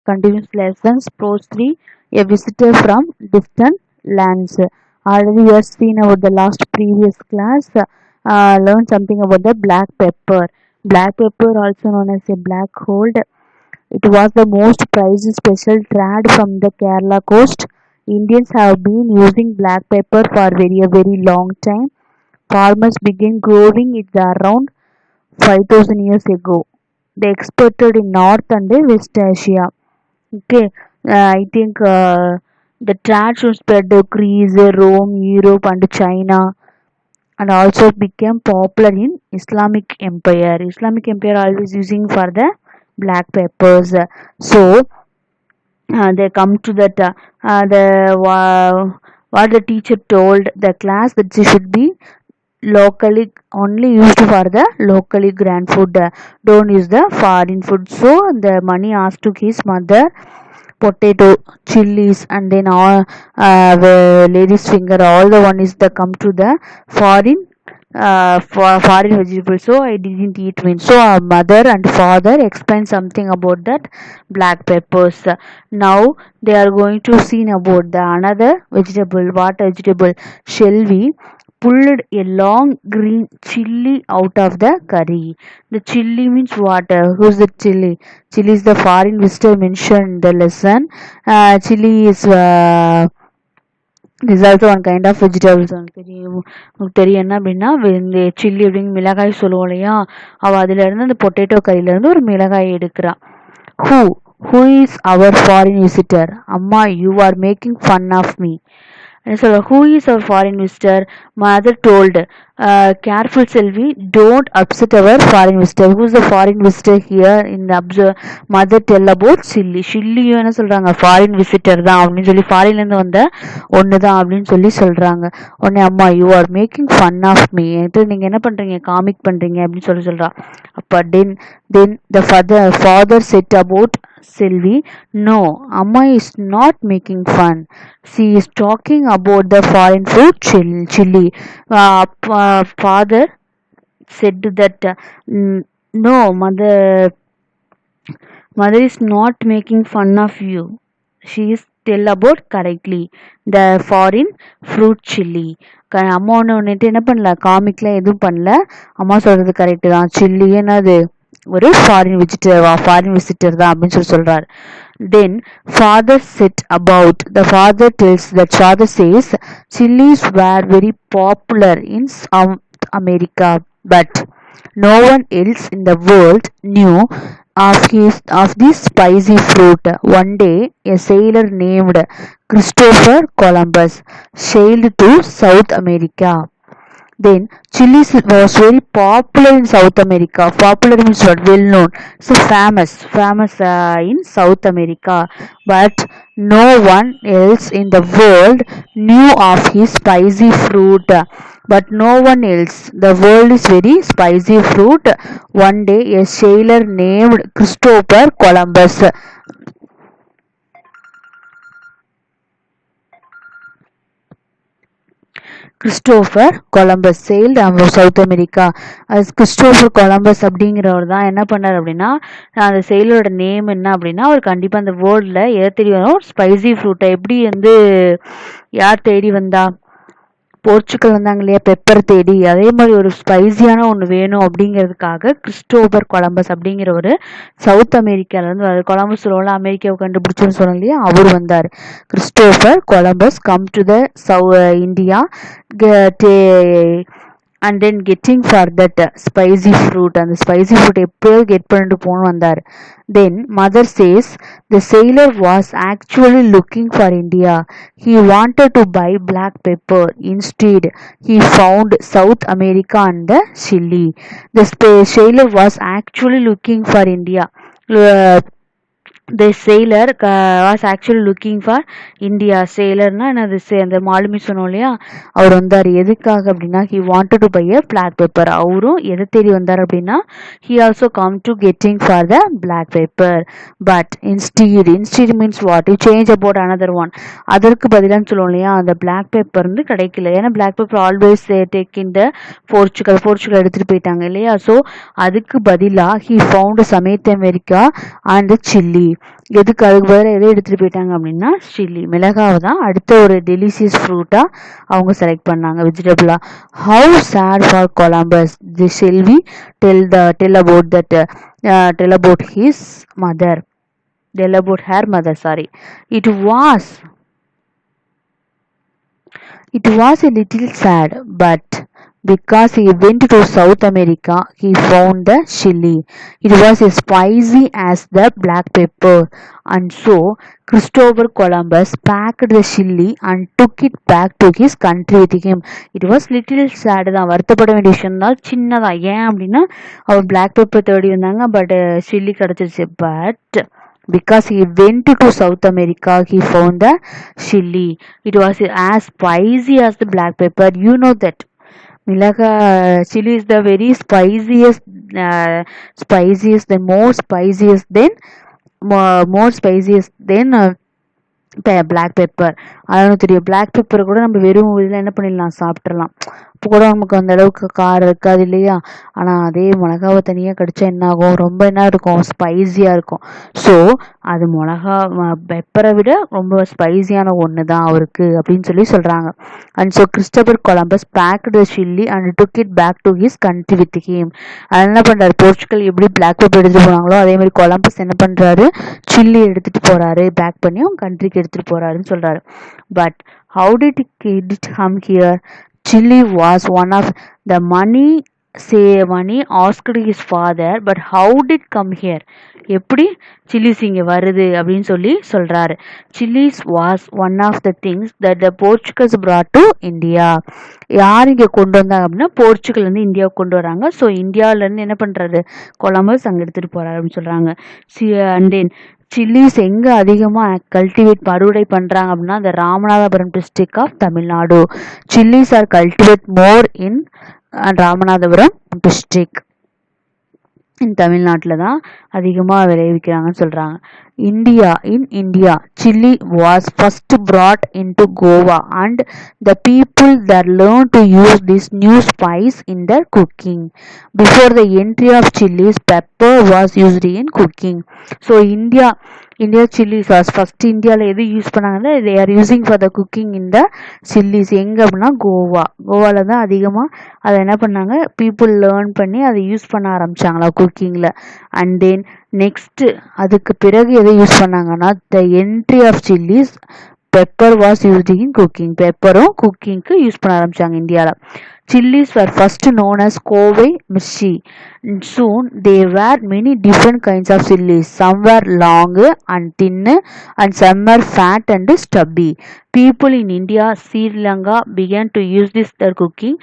continuous lessons. Prose 3, a visitor from distant lands. Already we have seen about the last previous class. Learn something about the black pepper. Black pepper, also known as a black gold. It was the most prized special trade from the Kerala coast. Indians have been using black pepper for very long time. Farmers began growing it around 5000 years ago. They exported in North and West Asia. Okay, I think the trade should spread to Greece, Rome, Europe, and China, and also became popular in Islamic Empire. Islamic Empire always using for the black peppers. So they come to that what the teacher told the class that she should be locally only used for the locally grand food, don't use the foreign food. So the money asked to his mother potato, chilies, and then all the lady's finger, all the one is the come to the foreign for foreign vegetables. So I didn't eat meat. So our mother and father explained something about that black peppers. Now they are going to see about the another vegetable. What vegetable? Shelby pulled a long green chili out of the curry. The chili means what? Who's the chili? Chili is the foreign visitor mentioned in the lesson. Chili is this is also one kind of vegetables. உங்களுக்கு தெரியும் என்ன அப்படின்னா இந்த chilli அப்படின்னு மிளகாய் சொல்லுவோம் இல்லையா, அவள் அதுல இருந்து அந்த பொட்டேட்டோ கறியில இருந்து ஒரு மிளகாய் எடுக்கிறா. Who who is our foreign visitor? அம்மா, you are making fun of me. So, who is our foreign visitor? Mother told, careful Selvi, don't upset our foreign visitor. Who is the foreign visitor here? In the mother tell about Chilli. Chilli என்ன சொல்றாங்க, foreign visitor தான் அப்படின்னு சொல்லி, ஃபாரின்ல இருந்து வந்த ஒன்று தான் அப்படின்னு சொல்லி சொல்றாங்க. உடனே அம்மா, you are making fun of me, நீங்க என்ன பண்றீங்க, காமிக் பண்றீங்க அப்படின்னு சொல்றா. அப்ப then the father said about Sylvie, no, Amma is not making fun. She is talking about the foreign food chili. Father said that no, mother is not making fun of you. She is tell about correctly the foreign fruit chili. அம்மா ஒன்று என்ன பண்ணல, காமிக்ல எதுவும் பண்ணல. அம்மா சொல்றது correct தான், chilli என்னது ஒரு ஃபாரின் விசிட்டர் தான் அப்படின்னு சொல்றாரு. Then father said about the father tells that father says chilies were very popular in South America, but no one else in the world knew of this spicy fruit. One day a sailor named Christopher Columbus sailed to South America. Then chilies was very popular in South America. Popular means what? Well known. So famous in South America. But no one else in the world knew of his spicy fruit. But no one else. The world is very spicy fruit. One day a sailor named Christopher Columbus Christopher Columbus sailed south America. Christopher Columbus அப்படிங்கிறவர் தான் என்ன பண்ணார் அப்படின்னா, அந்த செயலோட name என்ன அப்படின்னா, அவர் கண்டிப்பாக அந்த வேர்ல்டில் எதை தேடி வரும், ஸ்பைசி ஃப்ரூட்டை எப்படி யார் தேடி வந்தா, போர்ச்சுகல் வந்தாங்க இல்லையா, பெப்பர் தேடி, அதே மாதிரி ஒரு ஸ்பைசியான ஒன்று வேணும் அப்படிங்கிறதுக்காக கிறிஸ்டோபர் கொலம்பஸ் அப்படிங்கிற ஒரு சவுத் அமெரிக்காவிலேருந்து, கொலம்பஸ் சொல்லுவோம்ல, அமெரிக்காவை கண்டுபிடிச்சோன்னு சொன்னோம் இல்லையா, அவர் வந்தார். Christopher Columbus come to the India and then getting for that spicy fruit, and the spicy fruit எப்போ கெட் பண்ணிட்டு போகணும் வந்தார். Then mother says the sailor was actually looking for India. He wanted to buy black pepper. Instead he found South America and the Chile. The sailor was actually looking for India. The sailor was actually looking for India. sailorனா என்னது, அந்த மாலுமி சொன்னோம் இல்லையா, அவர் வந்தார் எதுக்காக அப்படின்னா, he wanted to buy a black pepper. அவரும் எதை தேடி வந்தார் அப்படின்னா, he also come to getting for the black pepper. But instead means what? You change about another one. அதற்கு பதிலான்னு சொல்லுவோம் இல்லையா, அந்த black pepper வந்து கிடைக்கல. ஏன்னா black pepper always take in the Portugal எடுத்துட்டு போயிட்டாங்க இல்லையா. ஸோ அதுக்கு பதிலாக he found South America and Chile. எதுக்கு அதுக்கு பதிலாக எதை எடுத்துகிட்டு போயிட்டாங்க அப்படின்னா சில்லி, மிளகாவை தான் அடுத்த ஒரு டெலிசியஸ் ஃப்ரூட்டாக அவங்க செலக்ட் பண்ணாங்க வெஜிடபிளாக. How sad for Columbus the Selvi tell about that tell about his mother tell about her mother, sorry. it was it was a little sad, but because he went to South America he found the chili. It was as spicy as the black pepper, and so Christopher Columbus packed the chili and took it back to his country with him. It was little sad தான், வருத்தப்பட வேண்டிய விஷயம் தான், சின்னதான். ஏன் அப்படின்னா அவர் black pepper தேடி வந்தாங்க, but chilli கிடச்சிருச்சு. But because he went to South America he found the chili. It was as spicy as the black pepper. You know that milaga chili is the very spiciest, the more spiciest than black pepper. அதெல்லாம் தெரியும். Black பெப்பரை கூட நம்ம வெறும் இதில் என்ன பண்ணிடலாம், சாப்பிட்றலாம். இப்போ கூட நமக்கு அந்த அளவுக்கு காரம் இருக்காது இல்லையா. ஆனால் அதே மிளகாவை தனியாக கடிச்சா என்ன ஆகும், ரொம்ப என்ன இருக்கும், ஸ்பைஸியாக இருக்கும். ஸோ அது மிளகா பெப்பரை விட ரொம்ப ஸ்பைஸியான ஒன்று தான் அவருக்கு அப்படின்னு சொல்லி சொல்கிறாங்க. And so Christopher Columbus packed the chilli and took it back to his country with him. அது என்ன பண்ணுறாரு, போர்ச்சுகல் எப்படி பிளாக் பெப்பர் எடுத்துகிட்டு போனாங்களோ அதே மாதிரி கொலம்பஸ் என்ன பண்ணுறாரு, சில்லி எடுத்துகிட்டு போகிறாரு, பேக் பண்ணி அவங்க கண்ட்ரிக்கு எடுத்துகிட்டு போகிறாருன்னு சொல்கிறாரு. But how did it come here? Chili was one of the money asked his father, but how did come here? எப்படி சில்லிஸ் இங்கே வருது அப்படின்னு சொல்லி சொல்கிறாரு. Chillies was one of the things that the Portuguese brought to India. யார் இங்கே கொண்டு வந்தாங்க அப்படின்னா போர்ச்சுகல்லேருந்து இந்தியாவுக்கு கொண்டு வராங்க. ஸோ இந்தியாவிலேருந்து என்ன பண்ணுறாரு, கொலம்பஸ் அங்கே எடுத்துகிட்டு போகிறாரு அப்படின்னு சொல்கிறாங்க. அண்ட் தென் சில்லிஸ் எங்கே அதிகமாக கல்டிவேட் அறுவடை பண்ணுறாங்க அப்படின்னா the Ramanathapuram district of Tamil Nadu. Chillies are cultivate more in Ramanathapuram district in தமிழ்நாட்டில் தான் அதிகமாக விளைவிக்கிறாங்கன்னு சொல்கிறாங்க. India chili was first brought into Goa, and the people there learned to use this new spice in their cooking. Before the entry of chilies, pepper was used in cooking. So India chili sauce first இந்தியாவில் எது use பண்ணாங்கன்னா they are using for the cooking in the chilies. எங்கே அப்படின்னா கோவாவில் தான் அதிகமாக அதை என்ன பண்ணாங்க, பீப்புள் லேர்ன் பண்ணி அதை யூஸ் பண்ண ஆரம்பிச்சாங்களா குக்கிங்கில். அண்ட் தென் நெக்ஸ்ட் அதுக்கு பிறகு எதை யூஸ் பண்ணாங்கன்னா the entry of chillies pepper was used in cooking. பெப்பரும் குக்கிங்க்கு யூஸ் பண்ண ஆரம்பிச்சாங்க இந்தியாவில். Chilies were first known as Kovai Mirchi. Soon there were many different kinds of chilies. Some were long and thin, and some were fat and stubby. People in India, Sri Lanka began to use this for cooking.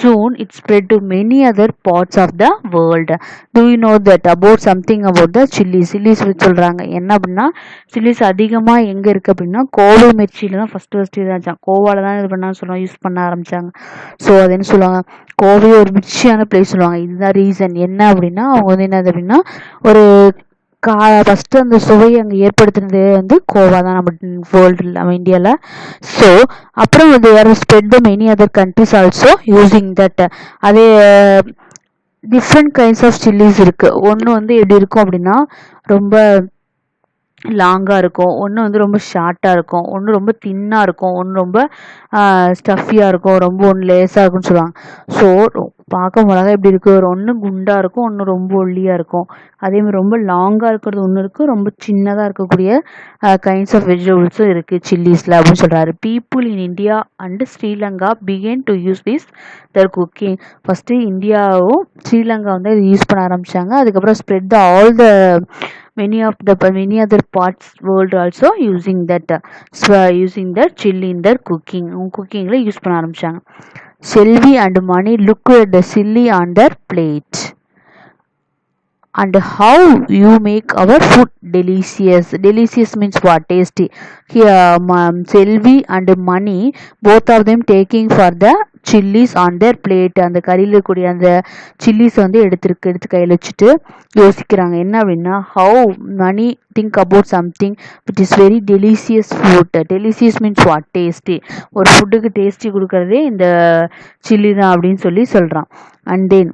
Soon it spread to many other parts of the world. Do you know that about something about the chilies? Chilies சொல்றாங்க என்ன அப்படின்னா, chillies அதிகமாக எங்கே இருக்குது அப்படின்னா கோவை மிர்ச்சியில் தான் first இதாச்சாங்க. கோவாவில் தான் இது பண்ணான்னு சொல்லுவாங்க, யூஸ் பண்ண ஆரம்பித்தாங்க. ஸோ அது என்ன சொல்லுவாங்க, கோவை ஒரு மிர்ச்சியான பிளேஸ் சொல்லுவாங்க. இதுதான் ரீசன் என்ன அப்படின்னா, அவங்க வந்து என்னது அப்படின்னா ஒரு ஃபஸ்ட்டு அந்த சுவையை அங்கே ஏற்படுத்தினது வந்து கோவா தான் நம்ம வேர்ல்டு நம்ம இந்தியாவில். ஸோ அப்புறம் வந்து வேறு spread the many other countries also using that. அதே டிஃப்ரெண்ட் கைண்ட்ஸ் ஆஃப் சில்லிஸ் இருக்குது. ஒன்று வந்து எப்படி இருக்கும் அப்படின்னா ரொம்ப லாங்காக இருக்கும், ஒன்று வந்து ரொம்ப ஷார்ட்டாக இருக்கும், ஒன்று ரொம்ப தின்னாக இருக்கும், ஒன்று ரொம்ப ஸ்டஃபியாக இருக்கும், ரொம்ப ஒன்று லேஸாக இருக்கும்னு சொல்லுவாங்க. ஸோ பார்க்க மிளகா எப்படி இருக்குது, ஒன்று குண்டாக இருக்கும், ஒன்று ரொம்ப ஒல்லியாக இருக்கும். அதேமாதிரி ரொம்ப லாங்காக இருக்கிறது ஒன்று இருக்குது, ரொம்ப சின்னதாக இருக்கக்கூடிய கைண்ட்ஸ் ஆஃப் வெஜிடபிள்ஸும் இருக்குது சில்லிஸில் அப்படின்னு சொல்கிறாரு. People in India and Sri Lanka began to use this their cooking. First இந்தியாவும் ஸ்ரீலங்கா வந்து இது யூஸ் பண்ண ஆரம்பித்தாங்க. அதுக்கப்புறம் spread the all the many other parts world also using that chili in their cookingல யூஸ் பண்ண ஆரம்பிச்சாங்க. Selvi and Mani looked at the chili on their plate. And how you make our food delicious. Delicious means what? Tasty. Here Selvi and Mani, both of them taking for the chilies on their plate. அந்த கறியில் இருக்கக்கூடிய அந்த chillies வந்து எடுத்து கையில் வச்சுட்டு யோசிக்கிறாங்க என்ன அப்படின்னா, how Mani think about something which is very delicious food. Delicious means what? Tasty. ஒரு ஃபுட்டுக்கு டேஸ்டி கொடுக்கறதே இந்த சில்லி தான் அப்படின்னு சொல்லி சொல்கிறான். And then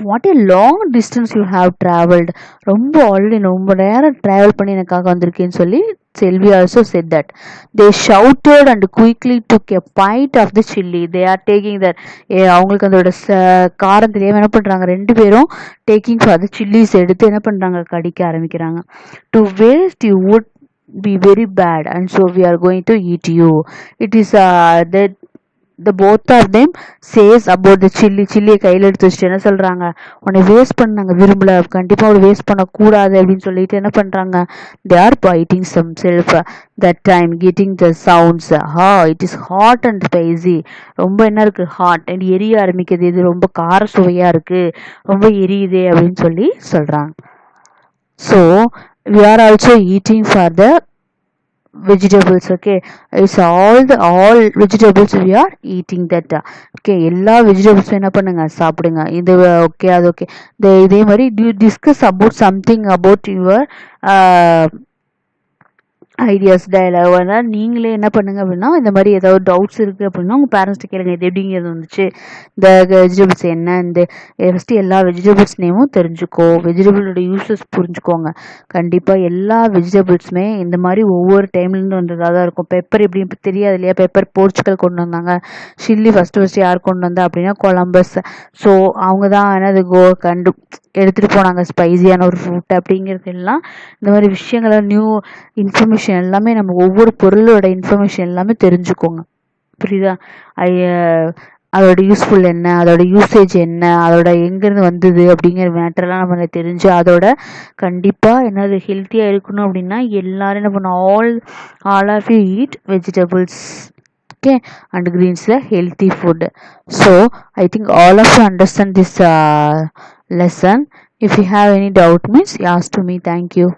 what a long distance you have travelled, ரொம்ப ஆல்ரெடி ரொம்ப நேரம் ட்ராவல் பண்ணி எனக்காக வந்திருக்கேன்னு சொல்லி Selvi also said that. They shouted and quickly took a bite of the chilli. They are taking that. அவங்களுக்கு அதோட காரம் தெரியாமல் என்ன பண்ணுறாங்க, ரெண்டு பேரும் டேக்கிங் ஃபார் த சில்லிஸ் எடுத்து என்ன பண்ணுறாங்க, கடிக்க ஆரம்பிக்கிறாங்க. To waste you would be very bad and so we are going to eat you. It is that the both of them says about the சில்லியை கையில் எடுத்து வச்சுட்டு என்ன சொல்கிறாங்க, உன்னை வேஸ்ட் பண்ணாங்க விரும்பல, கண்டிப்பாக அவளை வேஸ்ட் பண்ணக்கூடாது அப்படின்னு சொல்லிட்டு என்ன பண்ணுறாங்க, they are biting some self that time getting the sounds. It is hot and spicy. ரொம்ப என்ன இருக்குது, ஹாட் அண்ட் எரிய ஆரம்பிக்குது, இது ரொம்ப கார சுவையாக இருக்குது, ரொம்ப எரியுது அப்படின்னு சொல்லி சொல்கிறாங்க. So we are also eating for the vegetables. Okay, it's all vegetables we are eating that. Okay, எல்லா vegetables என்ன பண்ணுங்க, சாப்பிடுங்க. இது ஓகே, அது ஓகே. இதே மாதிரி do you discuss about something about your ideas dialogue. அதனால் நீங்களே என்ன பண்ணுங்க அப்படின்னா, இந்த மாதிரி ஏதாவது டவுட்ஸ் இருக்குது அப்படின்னா உங்கள் பேரண்ட்ஸ்ட்டு கேளுங்க, இது எப்படிங்கிறது வந்துச்சு, இந்த வெஜிடபிள்ஸ் என்ன, இந்த ஃபஸ்ட்டு எல்லா வெஜிடபிள்ஸ் நேமும் தெரிஞ்சுக்கோ, வெஜிடபிளோட யூஸஸ் புரிஞ்சுக்கோங்க. கண்டிப்பாக எல்லா வெஜிடபிள்ஸுமே இந்த மாதிரி ஒவ்வொரு டைம்லேருந்து வந்ததாக தான் இருக்கும். பெப்பர் எப்படி தெரியாது இல்லையா, பெப்பர் போர்ச்சுகல் கொண்டு வந்தாங்க. சில்லி ஃபஸ்ட்டு யார் கொண்டு வந்தா அப்படின்னா கொலம்பஸ். ஸோ அவங்க தான் என்னது எடுத்துகிட்டு போனாங்க ஸ்பைசியான ஒரு ஃப்ரூட் அப்படிங்கிறது எல்லாம். இந்த மாதிரி விஷயங்களை நியூ இன்ஃபர்மேஷன் எல்லாமே நம்ம ஒவ்வொரு பொருளோட இன்ஃபர்மேஷன் எல்லாமே தெரிஞ்சுக்கோங்க. புரியுதா? அதோட யூஸ்ஃபுல் என்ன, அதோட யூசேஜ் என்ன, அதோட எங்கேருந்து வந்தது அப்படிங்கிற மேட்டர்லாம் நம்ம தெரிஞ்சு அதோட கண்டிப்பாக என்னது ஹெல்த்தியாக இருக்கணும் அப்படின்னா எல்லாரும் என்ன பண்ணணும், all of you eat vegetables. Okay, and greens the healthy food. So I think all of you understand this lesson. If you have any doubt means ask to me. Thank you.